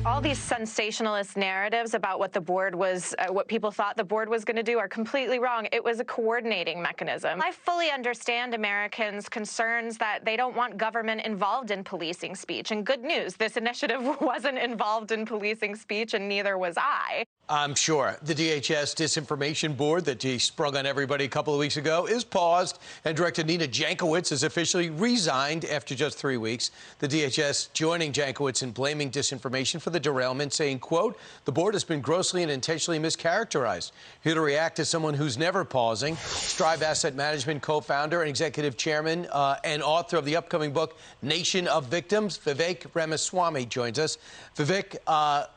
All these sensationalist narratives about what the board was, what people thought the board was going to do are completely wrong. It was a coordinating mechanism. I fully understand Americans' concerns that they don't want government involved in policing speech. And good news, this initiative wasn't involved in policing speech, and neither was I. I'm sure. The DHS Disinformation Board that sprung on everybody a couple of weeks ago is paused, and Director Nina Jankowicz has officially resigned after just 3 weeks. The DHS joining Jankowicz in blaming disinformation for the derailment, saying, quote, the board has been grossly and intentionally mischaracterized. Here to react is someone who's never pausing, Strive Asset Management co-founder and executive chairman and author of the upcoming book, Nation of Victims, Vivek Ramaswamy joins us. Vivek,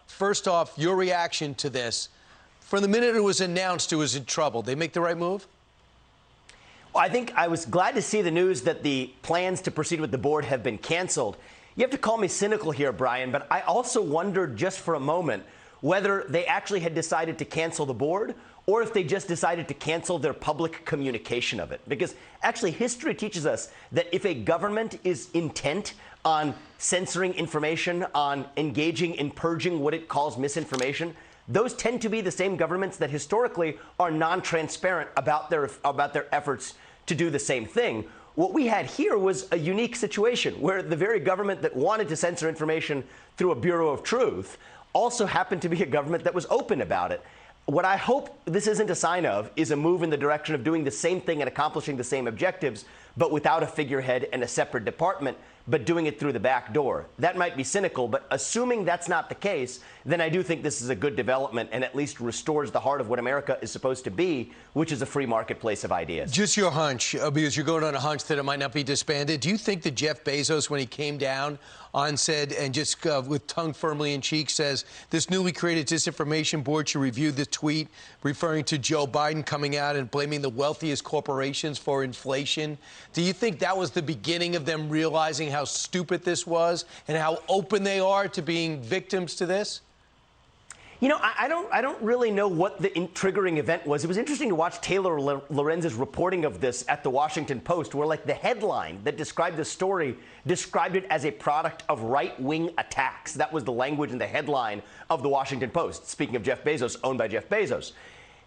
first off, your reaction to this. From the minute it was announced it was in trouble, they make the right move? Well, I think I was glad to see the news that the plans to proceed with the board have been canceled. You have to call me cynical here, Brian, but I also wondered just for a moment whether they actually had decided to cancel the board or if they just decided to cancel their public communication of it. Because actually history teaches us that if a government is intent on censoring information, on engaging in purging what it calls misinformation, those tend to be the same governments that historically are non-transparent about their efforts to do the same thing. What we had here was a unique situation where the very government that wanted to censor information through a Bureau of Truth also happened to be a government that was open about it. What I hope this isn't a sign of is a move in the direction of doing the same thing and accomplishing the same objectives, but without a figurehead and a separate department, but doing it through the back door. That might be cynical, but assuming that's not the case, then I do think this is a good development and at least restores the heart of what America is supposed to be, which is a free marketplace of ideas. Just your hunch, because you're going on a hunch that it might not be disbanded. Do you think that Jeff Bezos, when he came down on said and just with tongue firmly in cheek says this newly created disinformation board should review the tweet referring to Joe Biden coming out and blaming the wealthiest corporations for inflation? Do you think that was the beginning of them realizing how stupid this was and how open they are to being victims to this? You know, I don't really know what the triggering event was. It was interesting to watch Taylor Lorenz's reporting of this at the Washington Post, where like the headline that described the story described it as a product of right-wing attacks. That was the language in the headline of the Washington Post. Speaking of Jeff Bezos, owned by Jeff Bezos.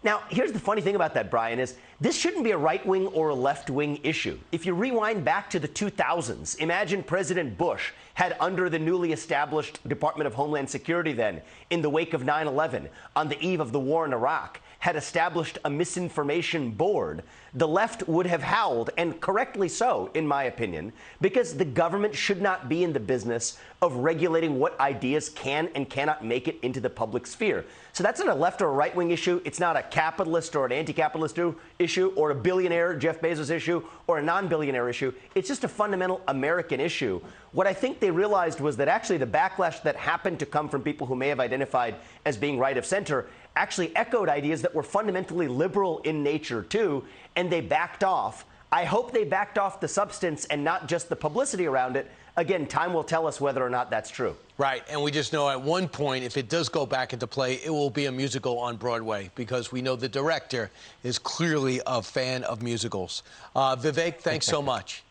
Now, here's the funny thing about that, Brian, is this shouldn't be a right-wing or a left-wing issue. If you rewind back to the 2000s, imagine President Bush had under the newly established Department of Homeland Security then, in the wake of 9/11, on the eve of the war in Iraq, had established a misinformation board. The left would have howled, and correctly so, in my opinion, because the government should not be in the business of regulating what ideas can and cannot make it into the public sphere. So that's not a left or a right-wing issue. It's not a capitalist or an anti-capitalist issue or a billionaire Jeff Bezos issue or a non-billionaire issue. It's just a fundamental American issue. What I think they realized was that actually the backlash that happened to come from people who may have identified as being right of center actually echoed ideas that were fundamentally liberal in nature, too, and they backed off. I hope they backed off the substance and not just the publicity around it. Again, time will tell us whether or not that's true. Right, and we just know at one point, if it does go back into play, it will be a musical on Broadway, because we know the director is clearly a fan of musicals. Vivek, thanks so much.